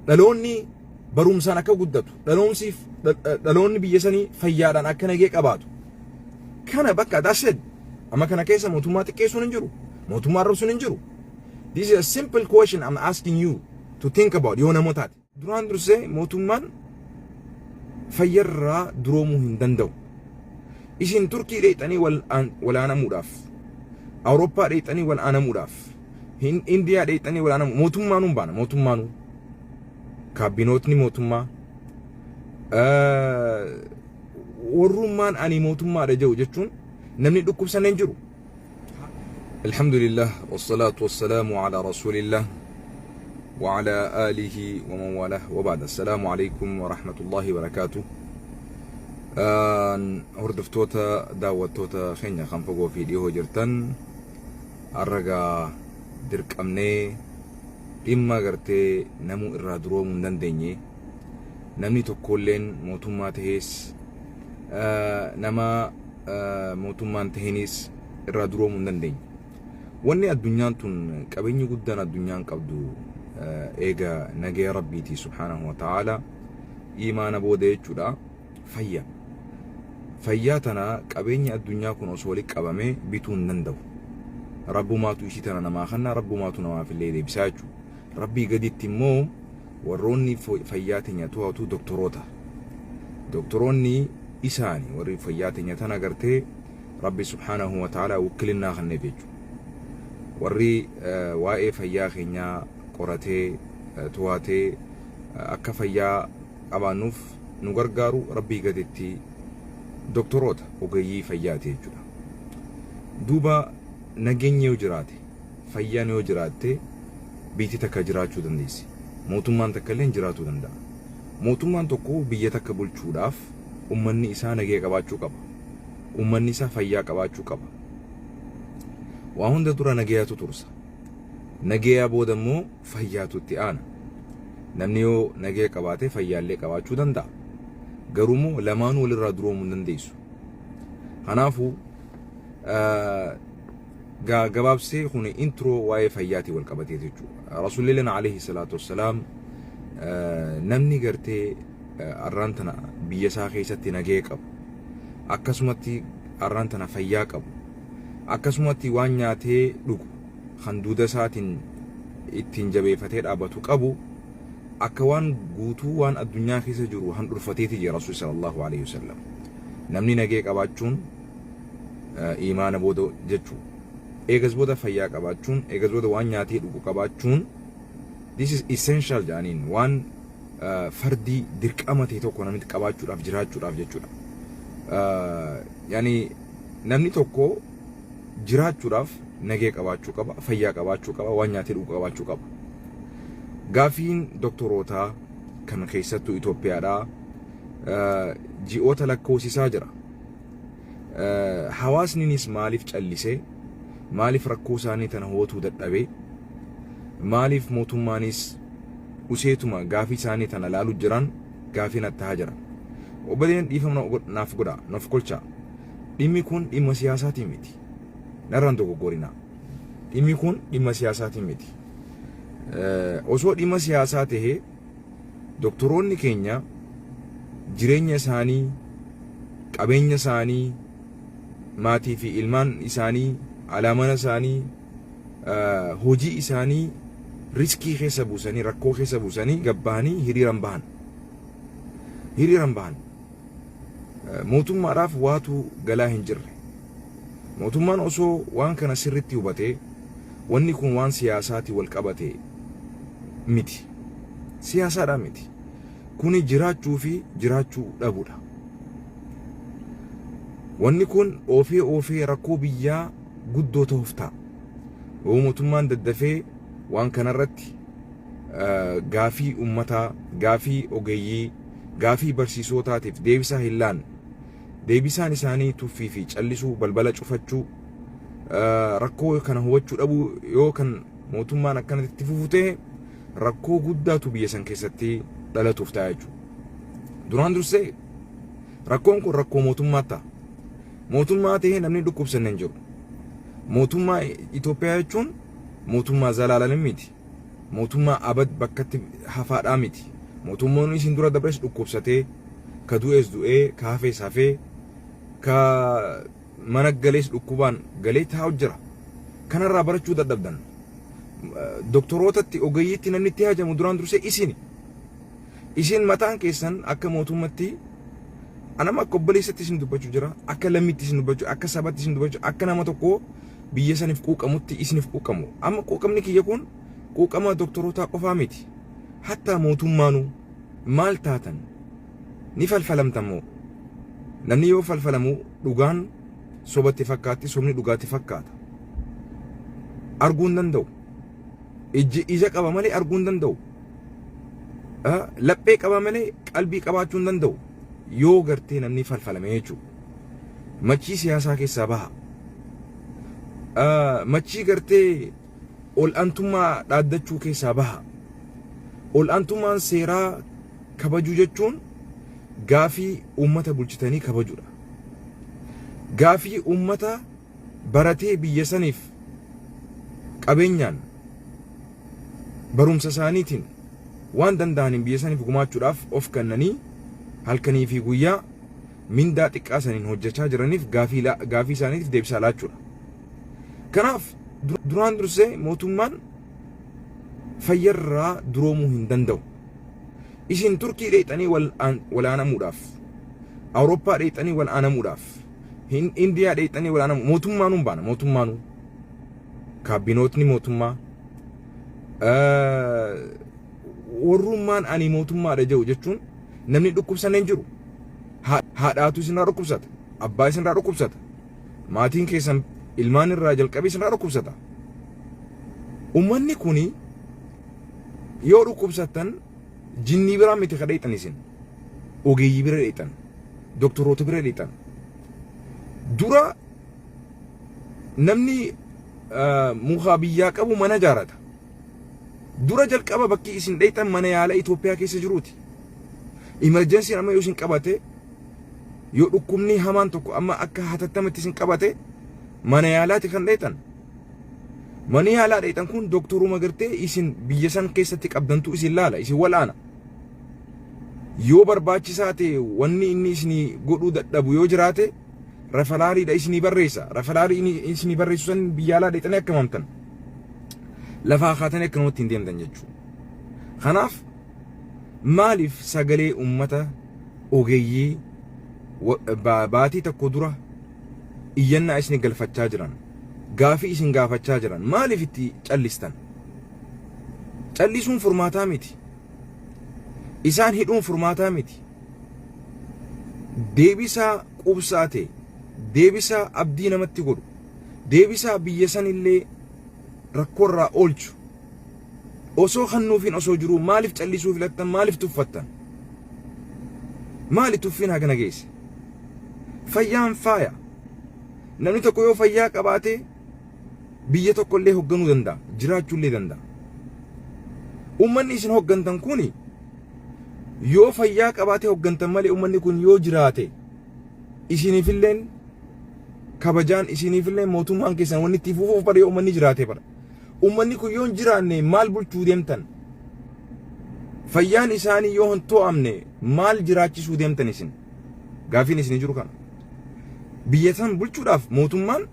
dhaloonni barumsaan akka guddatu dhaloonni biyya sanii fayyaadhaan akka nagee qabaatu kana bakka daased amma kana keessa mootummaa xiqqeessuun hin jiru mootummaa arrabsuun hin jiru. This is a simple question I'm asking you to think about yoo namootaati. Duraan dursee mootummaan fayyarraa duroomuu hin danda'u. Isin Turkii dheexanii walaanamuudhaaf, Awurooppaa dheexanii walaanamuudhaaf, Indiyaa dheexanii walaanamu mootummaanuu baana mootummaanuu kaabinootni mootummaa warrummaan ani mootummaadha jedhu jechuun namni dhukkubsannee hin jiru. Alhamdulillah wassalatu wassalamu ala rasulillah wa ala alihi wa man walah wa ba'd. Assalamu alaykum wa rahmatullahi wa barakatuh. Hordoftoota daawwattoota keenya kan fagoo fi dhihoo jirtan arragaa dirqamnee dhimma gartee namuu irraa duroomuu hin dandeenye namni tokkolleen mootummaa tahees nama mootummaan tahenis irraa duroomuu hin dandeenye. Wanni addunyaan tun qabeenyi guddaan addunyaan qabdu eega nagaya rabbiiti subhanahu wa ta'ala imaana booda jechuudha fayya. Fayyaa tana qabeenya addunyaa kun osoo walitti qabamee bituu hin danda'u. Rabbumaatu ishii tana namaa kenna, rabbumaatu namaaf illee deebisaa jechuudha. Rabbii gaditti immoo warroonni fayyaa teenya to'atu doktoroota. Doktoroonni isaanii warri fayyaa teenya tana gartee Rabbi subhanahu wa ta'ala wukkilinnaa kenneef jechuudha. Warri waa'ee fayyaa keenyaa qoratee to'atee akka fayyaa qabaannuuf nu gargaaru Rabbii gaditti doktoroota ogeeyyii fayyaati jechuudha. Duuba nageenyi yoo jiraate, fayyaan yoo jiraatte biyyi takka jiraachuu dandeessi. Mootummaan takka illee jiraachuu danda'a. Mootummaan tokko biyya takka bulchuudhaaf ummanni isaa nagee qabaachuu qaba. Ummanni isaa fayyaa qabaachuu qaba. Waa hunda dura nageeyatu tursa. Nageeyaa booda immoo fayyaatu itti aana. Namni yoo nagee qabaate fayyaallee qabaachuu danda'a. Garuu immoo lamaanuu walirraa duroomuu hin dandeessu. Kanaafuu gabaabsee kun intro waa'ee fayyaatii wal qabatee jechuudha. Rasuulilleen alayhi salaatu wassalaam namni gartee arraan tana biyya isaa keessatti nagee qabu akkasumatti arraan tana fayyaa qabu akkasumatti waan nyaatee dhugu kan duuda isaatiin ittiin jabeeffatee dhaabatu qabu akka waan guutuu waan addunyaa keessa jiru han dhurfateeti jira Rasuul sallallahu alayhi wasallam. Namni nagee qabaachuun imaana booda jechuudha. Eegas booda fayyaa qabaachuun, eegas booda waan nyaatee dhugu qabaachuun this is essential jaaniin waan fardii dirqama ta'e tokko namni qabaachuudhaaf jiraachuudhaaf jechuudha. Yani namni tokko jiraachuudhaaf nagee qabaachuu qaba, fayyaa qabaachuu qaba, waan nyaatee dhugu qabaachuu qaba. Gaafiin doktorootaa kan keessattuu Itoophiyaadhaa ji'oota lakkoofsisaa jira. Hawaasninis maaliif callisee, maaliif rakkoo isaanii tana hootuu dadhabee, maaliif mootummaanis useetuma gaafii isaanii tana laaluu jiran gaafiin attaa jira. Obboleen dhiifama naaf godha, naaf kolcha. Dhimmi kun dhimma siyaasaatiin miti. Narraan dogoggorina. Dhimmi kun dhimma siyaasaatiin miti. Osoo dhimma siyaasaa tahee doktoroonni keenya jireenya isaanii, qabeenya isaanii, maatii fi ilmaan isaanii, alaamana isaanii, hojii isaanii riskii keessa buusanii, rakkoo keessa buusanii gabbahanii hiriiran bahan. Hiriiran bahan. Mootummaadhaaf waatu galaa hin jirre. Mootummaan osoo waan kana sirriitti hubatee wanni kun waan siyaasaatii wal qabate miti. Siyaasaadhaa miti. Kuni jiraachuu fi jiraachuu dhabuudha. Wanni kun oofee rakkoo biyyaa guddoo ta'uuf ta'a. Mootummaan daddafee waan kanarratti gaafii ummataa, gaafii ogeeyyii, gaafii barsiisootaatiif deebisaa hin laanne. Deebisaan isaanii tuffii fi callisuu, balbala cufachuu, rakkoo kana hubachuu dhabuu yoo kan mootummaan akkanatti fufutee rakkoo guddaatu biyya san keessatti dhalatuuf ta'a jechuudha. Duraan dursee rakkoon kun rakkoo mootummaa ta'a. Mootummaa ta'ee namni dhukkubsanne hin jiru. Mootummaa Itoophiyaa jechuun mootummaa zalaalan miti. mootummaa abad bakkatti hafaadhaa miti. Mootummaan isin dura dabres dhukkubsatee ka du'es du'ee ka hafees hafee ka mana galees dhukkubaan galee taa'u jira. Kanarraa barachuu dadhabdan. Doktorootatti ogeeyyiitti namni itti hajamu duraan dursee isini. Isin mataan keessan akka mootummatti anama akka obboleessatti isin dubbachuu jira, akka lammiitti isin dubbachuu, akka sabaatti isin dubbachuu, akka nama tokko biyya saniif quuqamutti isiniif quuqamu. Amma quuqamni kiyya kun quuqama doktorootaa qofaa miti. Hatta mootummaanuu maal taatan ni falfalamtamoo. Namni yoo falfalamu dhugaan sobatti fakkaatti, sobni dhugaatti fakkaata. Arguu hin danda'u. Ija qaba malee arguu hin danda'u. Laphee qaba malee qalbii qabaachuu hin danda'u. Yoo gartee namni falfalame jechuudha. Machii siyaasaa keessaa baha. Machii gartee ol'aantummaa dhaaddachuu keessaa baha. Ol'aantummaan seeraa kabajuu jechuun gaafii uummata bulchitanii kabajuudha. Gaafii uummata baratee biyya saniif qabeenyaan barumsa isaaniitiin waan danda'aniin biyya saniif gumaachuudhaaf of kennanii halkanii fi guyyaa mindaa xiqqaa saniin hojjechaa jiraniif gaafii isaaniitiif deebisaa laachuudha. Kanaaf duraan dursee mootummaan fayyarraa duroomuu hin danda'u. Isin Turkii dheexanii walaanamuudhaaf, Awurooppaa dheexanii walaanamuudhaaf, Indiyaa dheexanii walaanamu mootummaanuu baana. Mootummaanuu kaabinootni mootummaa warrummaan ani mootummaadha jedhu jechuun namni dhukkubsannee hin jiru. Haadhaatu isinirraa dhukkubsata, abbaa isinirraa dhukkubsata, maatiin keessan ilmaan irraa jalqabee isinirraa dhukkubsata. Uummanni kuni yoo dhukkubsatan jinnii biraa miti ka dheexan isin, ogeeyyii bira dheexan, doktoroota bira dheexan. Dura namni mukaa biyyaa qabu mana jaarata. Dura jalqaba bakki isin dheexan mana yaala Itoophiyaa keessa jiruuti. Emergency amma yoo isin qabate, yoo dhukkubni hamaan tokko amma akka hatattamatti isin qabate mana yaalaati kan dheexan. Mana yaalaa dheexan kun doktoruma gartee isin biyya san keessatti qabdantu isin laala, isin walaana. Yoo barbaachisaa ta'e wanni inni isin godhuu dadhabu yoo jiraate rafalaariidha isinii barreessa. Rafalaarii isinii barreessu san biyya alaa dheexanii akka mamtan. Lafaa kaatanii akka namatti hin deemtan jechuudha. Kanaaf maaliif sagalee uummata ogeeyyii baatii tokko dura iyyannaa isin galfachaa jiran, gaafii isin gaafachaa jiran maaliif itti callistan? Callisuun furmaataa miti. Isaan hidhuun furmaataa miti. Deebisaa qubsaa ta'e, deebisaa abdii namatti godhu, deebisaa biyya san illee rakkoorraa oolchu. Osoo hannuufiin osoo jiruu maaliif callisuu filattan? Maaliif tuffattan? Maali tuffiin hagana geesse? Fayyaan faaya. Namni tokko yoo fayyaa qabaate biyya tokko illee hoogganuu danda'a, jiraachuu illee danda'a. Uummanni isin hooggantan kuni yoo fayyaa qabaate hooggantan malee uummanni kun yoo jiraate isiniif illee kabajaan, isiniif illee mootummaan keessan wanni itti fufuuf bara yoo uummanni jiraate bara. Uummanni kun yoo hin jiraanne maal bulchuu deemtan? Fayyaan isaanii yoo hin to'amne maal jiraachisuu deemtan isin? Gaafiin isin jiru kana. Biyya san bulchuudhaaf mootummaan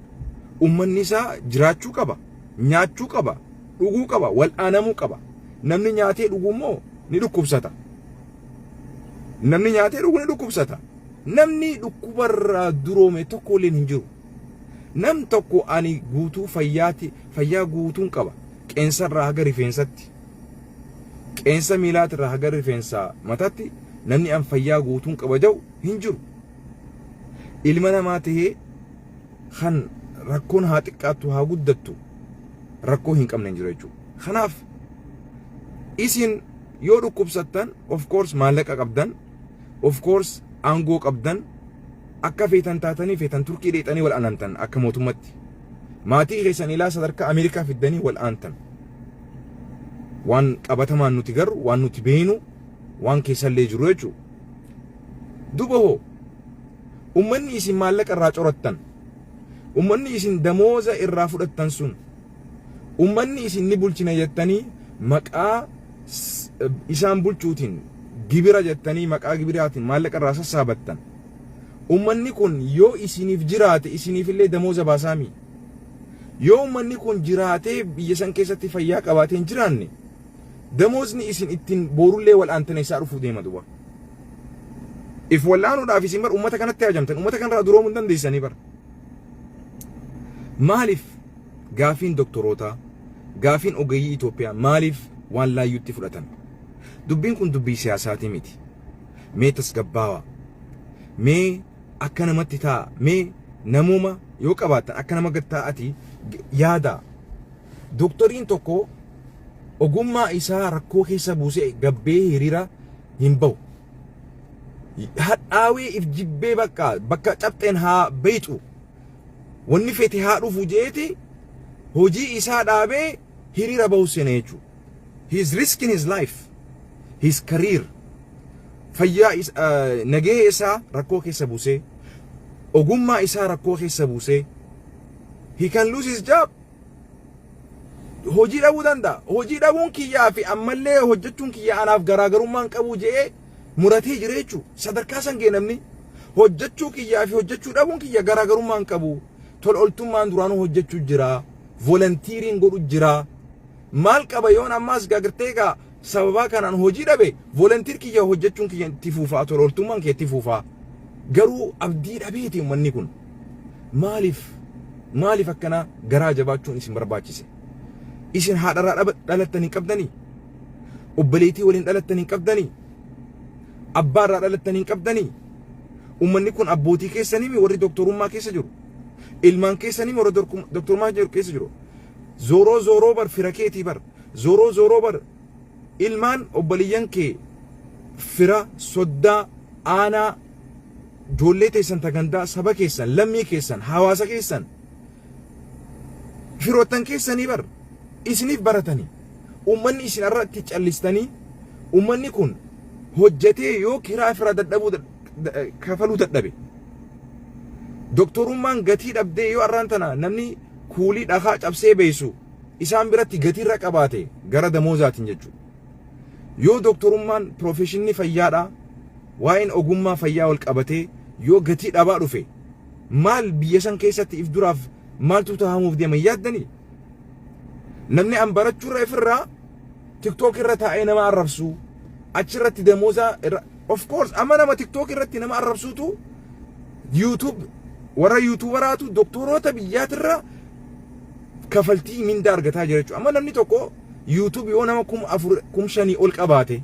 uummanni isaa jiraachuu qaba, nyaachuu qaba, dhuguu qaba, wal'aanamuu qaba. Namni nyaatee dhuguu immoo ni dhukkubsata. Namni nyaatee dhuguu ni dhukkubsata. Namni dhukkubarraa duroome tokko illee hin jiru. Nam tokko ani guutuu fayyaa guutuun qaba. Qeensarraa haga rifeensatti, qeensa miilaatirraa haga rifeensaa mataatti namni an fayyaa guutuun qaba jedhu hin jiru. Ilma namaa tahee kan rakkoon haa xiqqaattu haa guddattu rakkoo hin qabne hin jiru jechuudha. Kanaaf isin yoo dhukkubsattan of course maallaqa qabdan, of course aangoo qabdan, akka feetan taatanii feetan Turkii dheexanii wal aantan akka mootummatti. Maatii keessan ilaa sadarkaa Ameerikaa fiddanii wal aantan. Waan qabatamaan nuti garuu, waan nuti beenu, waan keessallee jiru jechuudha. Duba hoo ummanni isin maallaqa irraa corattan, ummanni isin damooza irraa fudhattan sun, ummanni isin ni bulchina jettanii maqaa isaan bulchuutiin gibira jettanii maqaa gibiraatiin maallaqa irraa sassaabattan. Ummanni kun yoo isiniif jiraate isiniif illee damooza baasaami. Yoo ummanni kun jiraatee biyya san keessatti fayyaa qabaatee hin jiraanne damoozni isin ittiin boorullee wal'aantanii isaa dhufuu deema duba. If wal'aanuudhaaf isin bar ummata kanatti ajamtan ummata kanarraa duroomuu hin dandeessanii bar. Maaliif gaafiin doktoroota gaafiin ogeeyyii Itoophiyaa maaliif waan laayyuutti fudhatan? Dubbiin kun dubbii siyaasaati miti. Mee tasgabbaawa. Mee akka namatti ta'a. Mee namuma yoo qabaatan akka nama gattaa'ati yaada. Doktoriin tokko ogummaa isaa rakkoo keessa buusee gabbee hiriira hin bahu. Hadhaawee if jibbee bakka cabxeen haa beeyxu. Wanni fete haa dhufu jeeti hojii isaa dhaabee hiriira bahu seenee jechuudha. He is risking his life, his career. Fayyaa nagahee isaa rakkoo keessa buusee ogummaa isaa rakkoo keessa buusee he can lose his job. Hojii dhabuu danda'a. Hojii dhabuun kiyyaa fi ammallee hojjechuun kiyyaa anaaf garaagarummaan qabu jedhee muratee jira jechuudha. Sadarkaa san geenamni hojjechuu kiyyaa fi hojjechuu dhabuun kiyya garaagarummaan qabu. Tol oltummaan duraanuu hojjechuu jira. Volunteering godhu jira. Maal qaba yoon ammaas gaagirtee gaa sababa kanaan hojii dhabe volunteer kiyya hojjechuun kiyya itti fufaa tol oltummaan kee itti fufaa. Garuu abdii dhabeeti uummanni kun. Maaliif akkana garaa jabaachuun isin barbaachise? Isin haadharraa dhalattan hin qabdanii? Obboleetii waliin dhalattan hin qabdanii? Abbaarraa dhalattan hin qabdanii? Uummanni kun abbootii keessanii warri doktorummaa keessa jiru. Ilmaan keessanii warri doktorummaa keessa jiru. Zooroo bar fira keetii bar. Zooroo bar ilmaan obboleeyyan kee fira soddaa aanaa ijoollee teessan tagandaa saba keessan lammii keessan hawaasa keessan firoottan keessanii bar isiniif baratanii uummanni isin irratti callistanii uummanni kun hojjetee yoo kiraa fira dadhabuu kafaluu dadhabe doktorummaan gatii dhabdee yoo arraan tana namni kuulii dhagaa cabsee beesu isaan biratti gatiirra qabaate gara damoozaatiin jechuudha. Yoo doktorummaan profeshinii fayyaadha waa'een ogummaa fayyaa wal qabatee yoo gatii dhabaa dhufe maal biyya san keessatti if duraaf maaltu tahamuuf deeman yaaddanii? Namni an barachuurra ifirraa TikTok irra taa'ee nama arrabsu achirratti damooza of course amma nama TikTok irratti nama arrabsuutu YouTube warra YouTuberaatu doktoroota biyyaatirra kafaltii mindaa argataa jira jechuudha. Amma namni tokko YouTube yoo nama 4,000 ol qabaate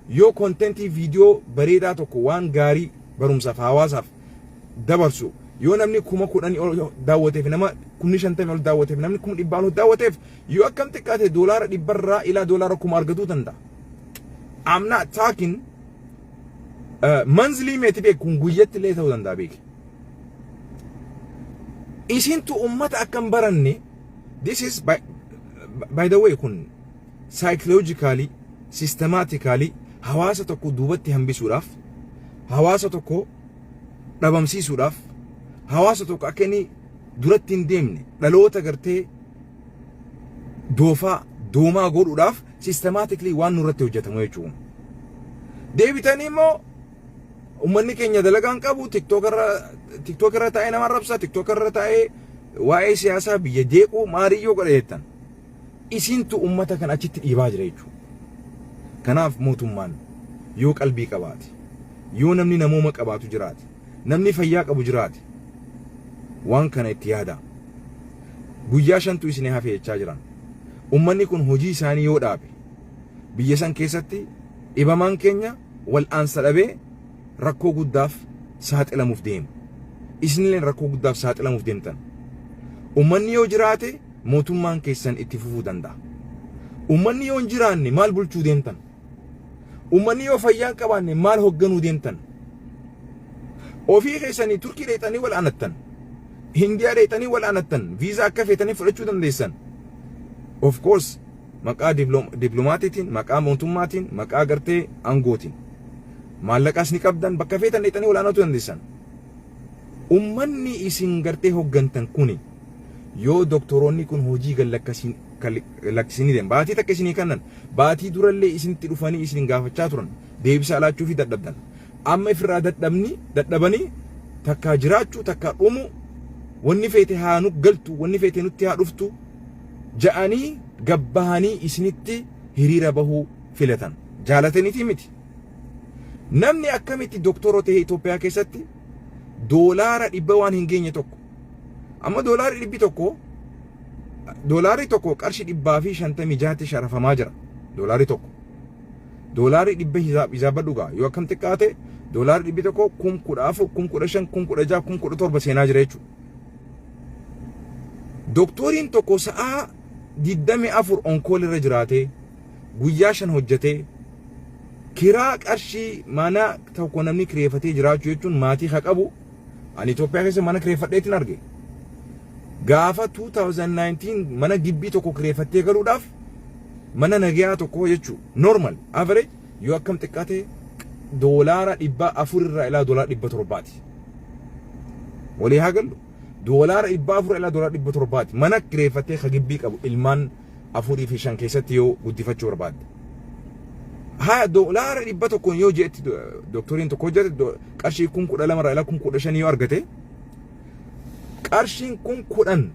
yoo kontentii viidiyoo bareedaa tokko waan gaarii barumsaaf hawaasaaf dabarsu yoo namni 10,000 ol daawwateef nama 50 ol daawwateef namni 100 ol daawwateef yoo akkam xiqqaate doolaara 100 ila doolaara 1,000 argatuu danda'a. I'm not talking monthly meeti beek kun guyyatti illee ta'uu danda'a beek. Isintu ummata akkam baranne this is by the way kun psychologically systematically hawaasa tokko duubatti hambisuudhaaf hawaasa tokko dhabamsiisuudhaaf hawaasa tokko akka inni duratti hin deemne dhaloota gartee doomaa godhuudhaaf systematically waan nurratti hojjetamu jechuudha. Deebitanii immoo ummanni keenya dalagaan qabu TikTok irra taa'ee nama arrabsa TikTok irra taa'ee waa'ee siyaasaa biyya jeequu maariyyoo godheettan isintu ummata kan achitti dhiibaa jira jechuudha. Kanaaf mootummaan yoo qalbii qabaate yoo namni namooma qabaatu jiraate namni fayyaa qabu jiraate waan kana itti yaada. Guyyaa 5tu isin hafee jechaa jiran ummanni kun hojii isaanii yoo dhaabe biyya san keessatti dhibamaan keenya wal aansa dhabee rakkoo guddaaf saaxilamuuf deemu. Isinillee rakkoo guddaaf saaxilamuuf deemtan. Ummanni yoo jiraate mootummaan keessan itti fufuu danda'a. Ummanni yoo hin jiraanne maal bulchuu deemtan? Ummanni yoo fayyaa qabaanne maal hoogganuu deemtan? Ofii keessanii Turkii dheexanii wal aanattan. Hindiyaa dheexanii wal aanattan. Viizaa akka feetanii fudhachuu dandeessan. Of course maqaa diplomaatiin, maqaa mootummaatiin, maqaa gartee aangootiin. Maallaqaas ni qabdan bakka feetan dheexanii wal aanatu dandeessan. Ummanni isin gartee hooggantan kuni yoo doktoroonni kun hojii gallakkasiin lakkisanii deeman baatii takka isinii kannan baatii durallee isinitti dhufanii isin gaafachaa turan deebisa alaachuu fi dadhabdan amma ifirraa dadhabanii takka jiraachuu takka dhumu wanni feete haa nu galtu wanni feete nutti haa dhuftu ja'anii gabbahanii isinitti hiriira bahuu filatan jaalataniiti miti namni akkamitti doktoroo ta'e Itoophiyaa keessatti doolaara 100 waan hin geenye tokko amma doolaarri tokko qarshii 156 sharafamaa jira doolaarri tokko doolaarri 100 hisaaba dhugaa yoo akkam xiqqaate doolaarri 100 tokko 10,000 10,500 10,600 10,700 seenaa jira jechuudha doktoriin tokko sa'a 24 onkool irra jiraatee guyyaa 5 hojjetee kiraa qarshii mana tokko namni kireeffatee jiraachuu jechuun maatii haa qabu ani Itoophiyaa keessa mana kireeffadheetiin arge gaafa 2019 mana gibbii tokko kireeffattee galuudhaaf mana nagayaa tokko jechuu normal average yoo akkam xiqqaate doolaara 400 irraa ilaa doolaara 700ti walii haa gallu doolaara 400 ilaa doolaara 700ti mana kireeffattee ka gibbii qabu ilmaan 4 fi 5 keessatti yoo guddifachuu barbaadde ها دولار ربته كون يوجي دكتورين تكوجت قرشي كون كودا مرة إلا كون كودا شنيو أرجته قرشين كون كودن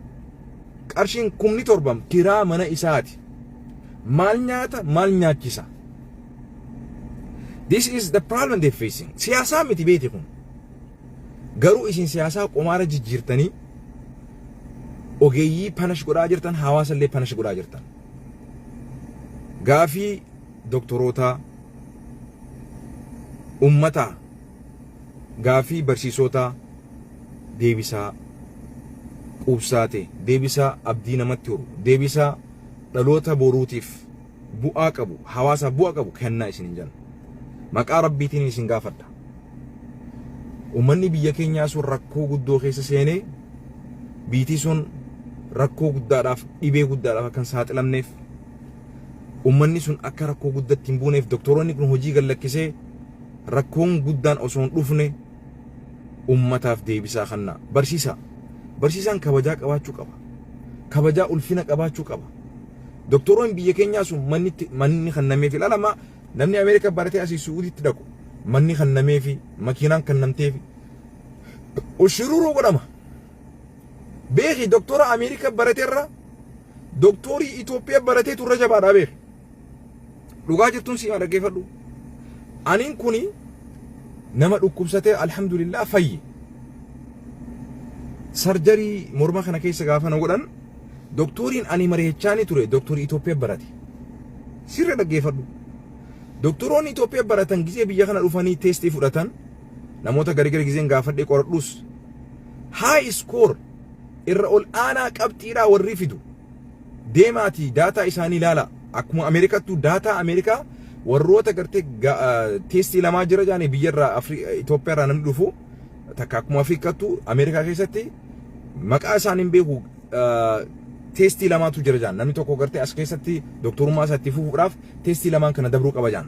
قرشين كوم نتوربام كرا منا إساعتي مال نياتا This is the problem they're facing. سياسة متبيتكم قروا إيشين سياسة قمارة جيرتني أوجي بانش قرا جرتن حواس اللي بانش قرا جرتن غافي دكتوروتا أمتا غافي برسيسوتا ديبسا قوبساتي ديبسا أبدي نمتيرو ديبسا دلوتا بوروتيف بوآكبو حواسا بوآكبو كهنا إسنين جان مقا ربيتين إسن غافتا أمني بيكين ياسو ركو قدو خيس سيني بيتي سون ركو قداراف إبه قداراف كان سات لمنيف ummanni sun akka rakkoo guddatti hin buuneef doktoroonni kun hojii gallakkisee rakkoon guddaan osoo hin dhufne ummataaf deebisaa kanna barsiisaan kabajaa qabaachuu qaba kabajaa ulfina qabaachuu qaba doktoroonni biyya keenyaa sun manni kannameef ilaalama namni Ameerikaa baratee asii Suudiitti dhaqu manni kannameef makiinaan kannamteef ushururuu godhama beeki doktora Ameerikaa barateerra doktorii Itoophiyaa baratee turre jabaadhaa beeki dhugaa jirtuun si dhaggeeffadhu aniin kuni nama dhukkubsatee alhamdulillah fayyi sarjarii morma kana keessa gaafa na godhan doktoriin ani mari'achaani ture doktorii Itoophiyaa barate sirra dhaggeeffadhu doktoroonni Itoophiyaa baratan gisee biyya kana dhufanii teestii fudhatan namoota gargar giseen gaafadhee qoradhus high score irra ol aanaa qabxiidhaa warri fidu deemaati daataa isaanii ilaala akkuma Ameerikaattu daataa Ameerikaa warroota gartee teestii lamaa jira jaanii biyyarraa Itoophiyaarraa namni dhufu takka akkuma Afrikaattu Ameerikaa keessatti maqaa isaaniin beeku teestii lamaatu jira jaan namni tokko gartee as keessatti doktorummaa isaatti fufuudhaaf teestii lamaan kana dabruu qaba jaan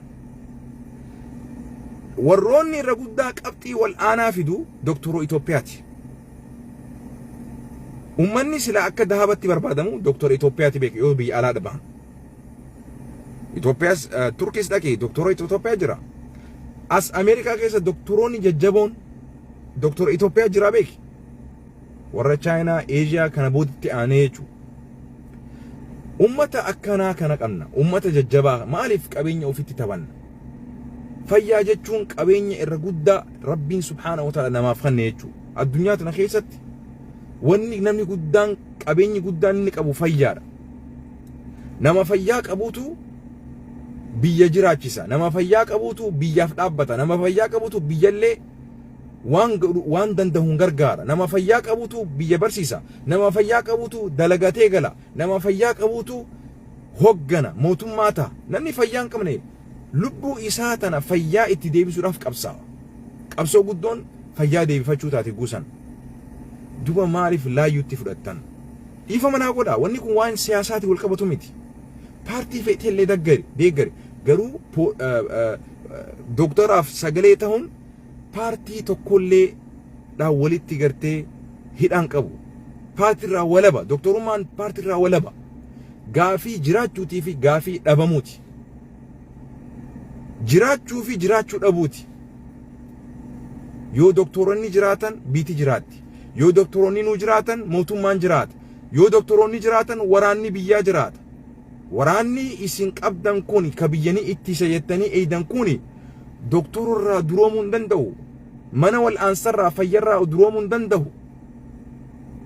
warroonni irra guddaa qabxii wal aanaa fidu doktoroo Itoophiyaati ummanni sila akka dahabatti barbaadamu doktor Itoophiyaati beek yoo biyya alaa dhaban Itoophiyaas Turkiis dhaqee doktoroo Itoophiyaa jira as Ameerikaa keessa doktoroonni jajjaboon doktor Itoophiyaa jira beek warra Chaayinaa Eeshiyaa kana booditti aanee jechuudha ummata akkanaa kana qabna ummata jajjabaa maaliif qabeenya ofitti tabanna fayyaa jechuun qabeenya irra guddaa Rabbiin subhaanahu wa ta'ala namaaf kenne jechuudha addunyaa tana keessatti wanni namni guddaan qabeenyi guddaan inni qabu fayyaadha nama fayyaa qabuutu biyya jiraachisa nama fayyaa qabuutu biyyaaf dhaabbata nama fayyaa qabuutu biyyallee waan danda'uun gargaara nama fayyaa qabuutu biyya barsiisa nama fayyaa qabuutu dalagatee gala nama fayyaa qabuutu hoggana mootummaa ta'a namni fayyaa hin qabne lubbuu isaa tana fayyaa itti deebisuudhaaf qabsoo guddoon fayyaa deebifachuu taate guusan duba maaliif laayyuutti fudhattan dhiifa manaa godha wanni kun waan siyaasaati wal qabatu miti paartii feeteellee deeggari garuu doktoraaf sagalee ta'uun paartii tokkollee dhaa walitti gartee hidhaan qabu paartiirraa walaba doktorummaan paartiirraa walaba gaafii jiraachuutii fi gaafii dhabamuuti. Jiraachuu fi jiraachuu dhabuuti. Yoo doktoroonni jiraatan biiti jiraatti. Yoo doktoroonni nu jiraatan mootummaan jiraata. Yoo doktoroonni jiraatan waraanni biyyaa jiraata. Waraanni isin qabdan kun ka biyyanii itti sayyattanii eeydan kun doktororraa duroomuu hin danda'u. Mana wal'aansarraa fayyarraa duroomuu hin danda'u.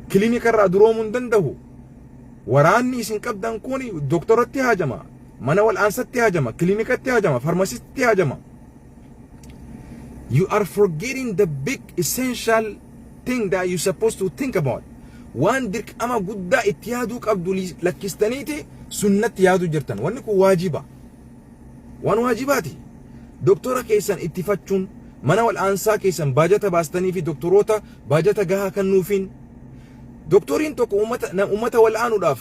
Kiliinikarraa duroomuu hin danda'u. Waraanni isin qabdan kun doktoratti haajama. Mana wal'aansatti haajama. Kiliinikatti haajama. Farmasiitti haajama. You are forgetting the big essential thing that you're supposed to think about. Waan dirqama guddaa itti yaaduu qabdu lakkistaniiti sunnatti yaaduu jirtan. Wanni kun waajiba. Waan waajibaati. Doktora keessan ittifachuun mana wal'aansaa keessan baajata baastanii fi doktoroota baajata gahaa kennuufiin doktoriin tokko ummata wal'aanuudhaaf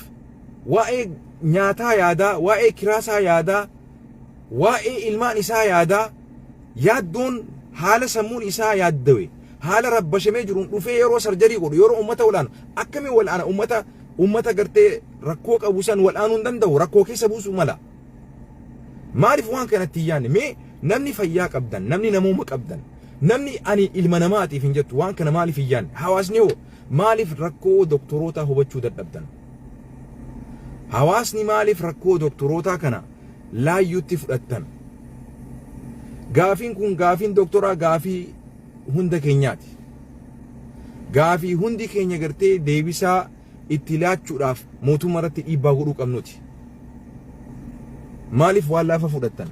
waa'ee nyaataa yaadaa, waa'ee kiraasaa yaadaa, waa'ee ilmaan isaa yaadaa, yaaddoon haala sammuun isaa yaaddawe, haala rabbashamee jiruun dhufee yeroo sarjarii godhu, yeroo ummata wal'aanu akkamiin wal'aana ummata gartee rakkoo qabu san wal'aanuu hin danda'u, rakkoo keessa buusuu mala. Maaliif waan kanatti yaanne? Mee namni fayyaa qabdan, namni namooma qabdan, namni ani ilma namaatiif hin jettu waan kana maaliif hin yaanne? Hawaasni hoo maaliif rakkoo doktoroota hubachuu dadhabdan? Hawaasni maaliif rakkoo doktoroota kana laayyuutti fudhattan? Gaafiin kun gaafiin doktoraa gaafii hunda keenyaati. Gaafii hundi keenya gartee deebisaa itti laachuudhaaf mootummaa irratti dhiibbaa godhuu qabnuti. Maaliif waan laafa fudhattan?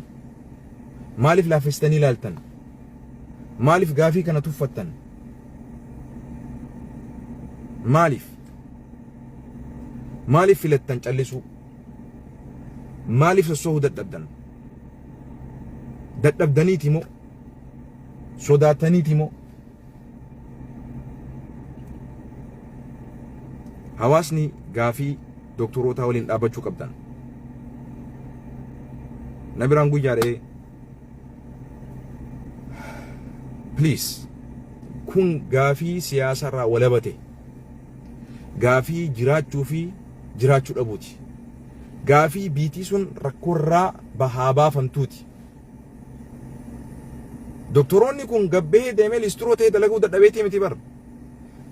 Maaliif laafestanii ilaaltan? Maaliif gaafii kana tuffattan? Maaliif filattan callisuu? Maaliif sossoohuu dadhabdan? Dadhabdaniiti moo? Sodaataniiti moo? Hawaasni gaafii doktorootaa waliin dhaabbachuu qabdan. Na biraan guyyaadhee please kun gaafii siyaasarraa walabate, gaafii jiraachuu fi jiraachuu dhabuuti, gaafii biitii sun rakkoorraa bahaa baafamtuuti. Doktoroonni kun gabbee deemee listiroo ta'ee dalaguu dadhabeetii miti bar.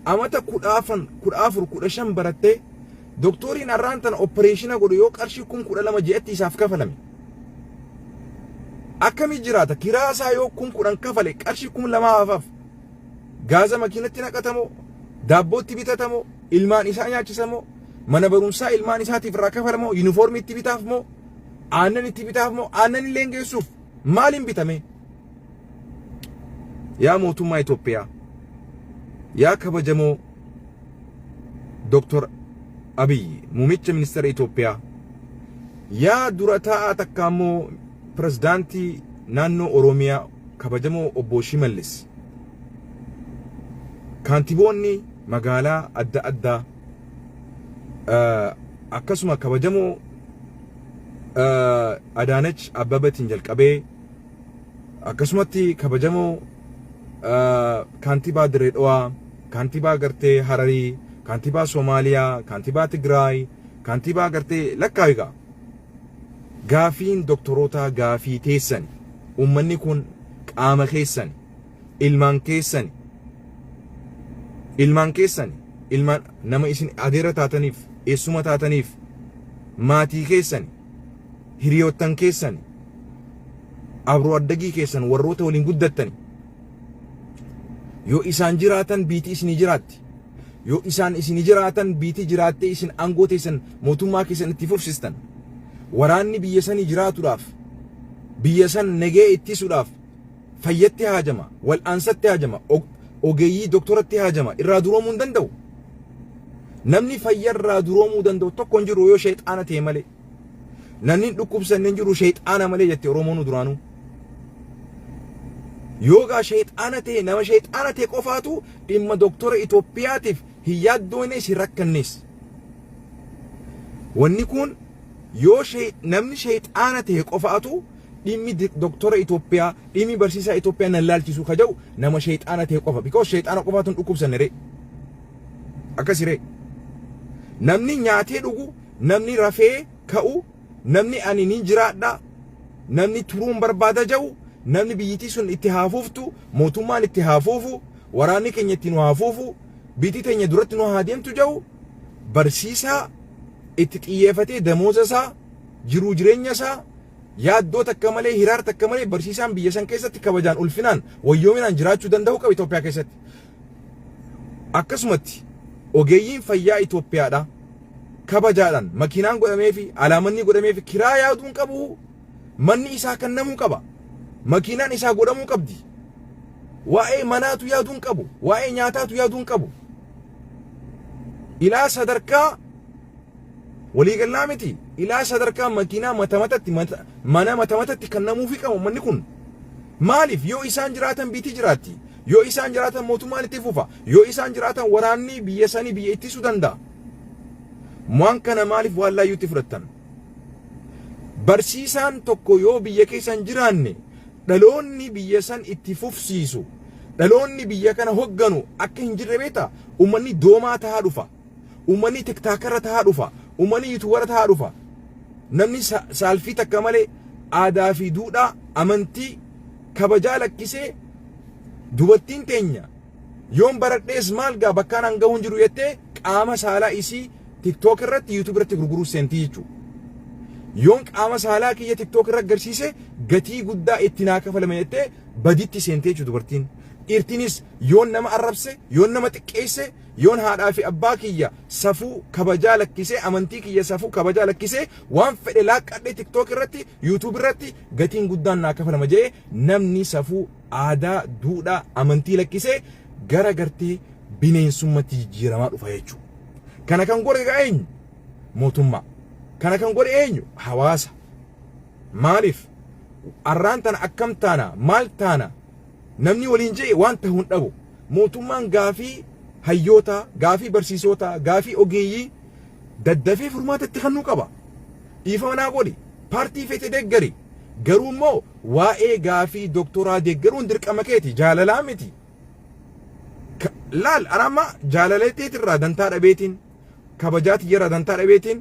Amata 14-15 barattee doktoriin har'aan tana opereeshina godhu yoo qarshii 12,000 je'atti isaaf kafalame. Akkamii jiraata? Kiraasaa yoo 10,000 kafale qarshii 2,000 gaaza makiinatti naqatamoo, daabbootti bitatamoo, ilmaan isaa nyaachisamoo, mana barumsaa ilmaan isaatiif irraa kafalamoo, yuunifoormii itti bitaaf moo, aannan itti bitaaf moo, aannan illee geessuuf maaliin bitame? Yaa mootummaa Itoophiyaa, yaa kabajamoo Dr. Abiy muumicha ministeera Itoophiyaa, yaa dura taa'aa takka ammoo pirezidaantii naannoo Oromiyaa kabajamoo obbo Shimallis, kaantiboonni magaalaa adda addaa akkasuma kabajamoo Adaanach Abbabatiin jalqabee akkasumatti kabajamoo kaantibaa Dirree Dhawaa, kaantibaa gartee Hararii, kaantibaa Soomaaliyaa, kaantibaa Tigraay, kaantibaa gartee lakkaawigaa. Gaafiin doktoroota gaafii teessan. Uummanni kun qaama keessan, ilmaan keessan, ilmaan nama isin adeera taataniif, eessuma taataniif, maatii keessan, hiriyoottan keessan, abroo addagii keessan, warroota waliin guddattani. Yoo isaan jiraatan biitii isinii jiraatti. Yoo isaan isinii jiraatan biitii jiraattee isin aangoo teessan mootummaa keessan itti fufsistan. Waraanni biyya sanii jiraatuudhaaf, biyya san nagee ittisuudhaaf fayyatti haajama, wal'aansatti haajama, ogeeyyii doktoratti haajama. Irraa duroomuu hin danda'u. Namni fayyarraa duroomuu danda'u tokko hin jiru yoo shayxaana ta'e malee. Namni dhukkubsanne hin jiru shayxaana malee jette Oromoon duraanuu. Yoogaa shayxaana ta'e nama shayxaana ta'e qofaatu dhimma doktora Itoophiyaatiif hin yaaddoonnes hin rakkannes. Wanni kun yoo namni shayxaana ta'e qofaatu dhimmi doktora Itoophiyaa, dhimmi barsiisaa Itoophiyaa nan laalchisu ka jedhu nama shayxaana ta'e qofa. Because shayxaana qofaatu hin dhukkubsanne ree. Akkasi ree. Namni nyaatee dhugu namni rafee ka'u namni ani nin jiraadha namni turuun barbaada jau namni biyyittii sun itti haafuuftu mootummaan itti haafuufu waraanni keenya itti nu haafuufu biitii teenya duratti nu haa deemtu jau barsiisaa itti xiyyeeffatee damooza isaa jiruu jireenya isaa yaaddoo takka malee hiraar takka malee barsiisaan biyya san keessatti kabajaan ulfinaan wayyoominaan jiraachuu danda'u qaba Itoophiyaa keessatti. Akkasumatti ogeeyyiin fayyaa Itoophiyaadha kabajaadhaan makiinaan godhamee fi alaamanni godhamee fi kiraa yaaduun qabu manni isaa kennamuu qaba makiinaan isaa godhamuu qabdi waa'ee manaatu yaaduun qabu waa'ee nyaataatu yaaduun qabu ilaa sadarkaa waliigalaa miti ilaa sadarkaa makiinaa mana matamatatti kennamuu fi qabu manni kun maaliif yoo isaan jiraatan biitii jiraatti yoo isaan jiraatan mootummaan itti fufa yoo isaan jiraatan waraanni biyya sanii biyya ittisuu danda'a waan kana maaliif waan laayyuutti fudhattan barsiisaan tokko yoo biyya keessan jiraanne dhaloonni biyya san itti fufsiisu dhaloonni biyya kana hogganu akka hin jirre beeta ummanni doomaa tahaa dhufa ummanni tiktaakarra tahaa dhufa ummanni yuutuubara tahaa dhufa namni saalfii takka malee aadaa fi duudhaa amantii kabajaa lakkisee dubartiin teenya yoon baradhees maal gaa bakkaan hanga hin jiru jettee qaama saalaa isii tiktook irratti yuutuub irratti gurguruu seentii jechuudha. Yoon qaama saalaa kiyya tiktook irratti agarsiise gatii guddaa itti naa kafalame jettee baditti seentee jechuudha dubartiin. Dhiirtiinis yoon nama arrabse yoon nama xiqqeesse yoon haadhaa fi abbaa kiyya safuu kabajaa lakkisee amantii kiyya safuu kabajaa lakkisee waan fedhe laaqqadhee tiktook irratti yuutuub irratti gatiin guddaan naa kafalama jee namni safuu aadaa duudhaa amantii lakkisee gara gartee bineensummaatti jijjiiramaa dhufa jechuudha. Kana kan godhe eenyu mootummaa kana kan godhe eenyu hawaasa maaliif arraan tana akkam taana maal taana namni waliin jee waan ta'uun dhabu mootummaan gaafii hayyoota gaafii barsiisota gaafii ogeeyyii daddafee furmaatatti kennuu qaba dhiifama naa godhi paartii feete deeggari garuu immoo waa'ee gaafii doktoraa deeggaruun dirqama keeti jaalalaa miti laal anamma jaalalateetirraa dantaa dhabeetiin kabajaati yeroo dantaa dhabeetiin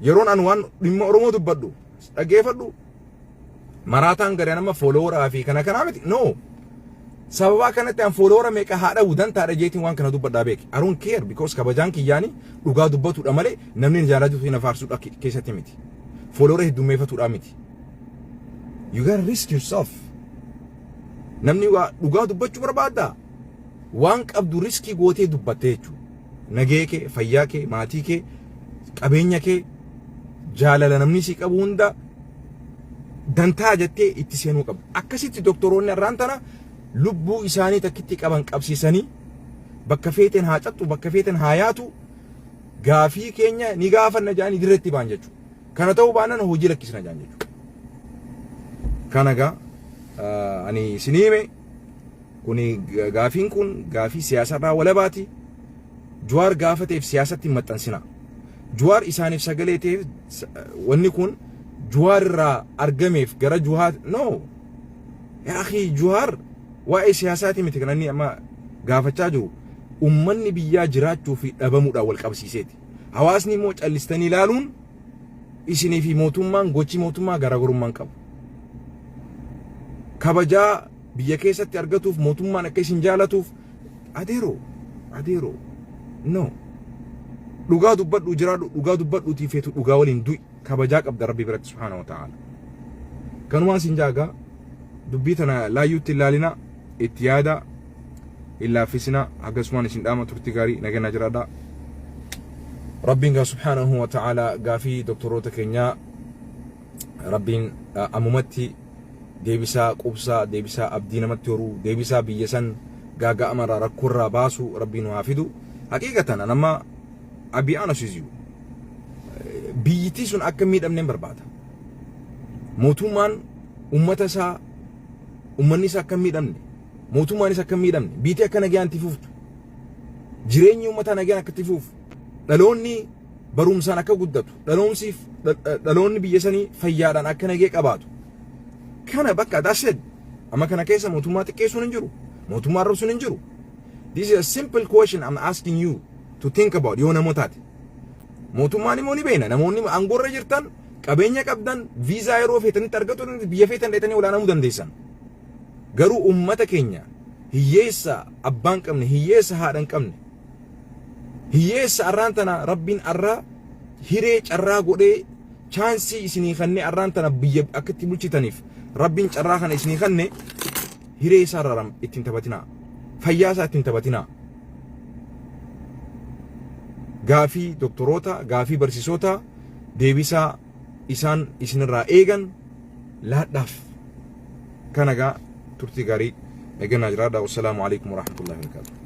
yeroon an waan dhimma Oromoo dubbadhu dhageeffadhu maraataan gari nama followeraa fi kana kana miti no sababa kanatti an follower meeqa haadha dantaa dhajeetiin waan kana dubbadhaa beeki I don't care because kabajaan kiyyaani dhugaa dubbatudha malee namni jaalatu fi nafaarsuudha keessatti miti follower heddumeeffatuudha miti you gotta risk yourself namni dhugaa dubbachuu barbaadda waan qabdu riskii gootee dubbattee jechuudha nagee kee fayyaa kee maatii kee qabeenya kee jaalala namni si qabu hunda dantaa jettee itti seenuu qabdu akkasitti doktoroonni irraan tana lubbuu isaanii takkitti qaban qabsiisanii bakka feeten haa cattu bakka feeten haa yaatu gaafii keenya ni gaafanna jaanii dirreetti baan jechuudha kana ta'uu baannaan hojii lakkisna jaan jechuudha kana gaa ani siniime kuni gaafiin kun gaafii siyaasarraa walabaati Juwaar gaafateef siyaasatti maxxansina Juwaar isaaniif sagalee ta'eef wanni kun Juwaar irraa argameef gara Juwaar no yaa akhi Juwaar waa'ee siyaasaati miti kananni amma gaafachaa jiru ummanni biyyaa jiraachuu fi dhabamuudhaan wal qabsiiseeti hawaasni immoo callistanii ilaaluun isinii fi mootummaan gochi mootummaa garaagarummaan qabu kabajaa biyya keessatti argatuuf mootummaan akka isin jaalatuuf adeero no dhugaa dubbadhu jiraadhu dhugaa dubbadhu tiifeetu dhugaa waliin du'i kabajaa qabda rabbi biratti subhaanahu wa ta'ala kanumaan sin jaagaa dubbii tana laayyuutti ilaalina itti yaada illaafisina akkasumaan isin dhaama turti gaarii nageenya jiraadha rabbiin gaa subhaanahu wa ta'ala gaafii doktoroota keenyaa rabbiin ammumatti deebisaa qubsaa deebisaa abdii namatti horuu deebisaa biyya san gaaga'amarraa rakkoorraa baasuu rabbiin haa fidu haqiiqatan nama abi anasiziyu biyyittii sun akka miidhamneen barbaada mootummaan ummata isaa ummanni isaa akka miidhamne mootummaanis akka miidhamne biitii akka nagaan tifuuftu jireenyi ummataa nagaan akka tifuuf dhaloonni barumsaan akka guddatu dhaloonni biyya sanii fayyaadhaan akka nagee qabaatu kana bakka daased amma kana keessa mootummaa xiqqeessuun hin jiru mootummaa arrabsuun hin jiru. This is a simple question I'm asking you to think about. Yo namotaati. mootummaan immoo ni beena namoonni aangoorra jirtan qabeenya qabdan viizaa yeroo feetanitti argatu biyya feetan dheetanii olaanamuu dandeessan garuu ummata keenya hiyyeessa abbaan qabne hiyyeessa haadhan qabne hiyyeessa arraan tana rabbiin arra hiree carraa godhee chaansii isinii kannee arraan tana biyya akkatti bulchitaniif rabbiin carraa kana isinii kannee hiree isaa irraa ittiin taphatinaa fayyaa isaa ittiin taphatinaa gaafii doktoroota gaafii barsiisota deebisaa isaan isinirraa eegan laadhaaf kanagaa turtii gaarii eeganaa jiraadha. Wassalaamu alaikum warahmatullahi wabarakatuh.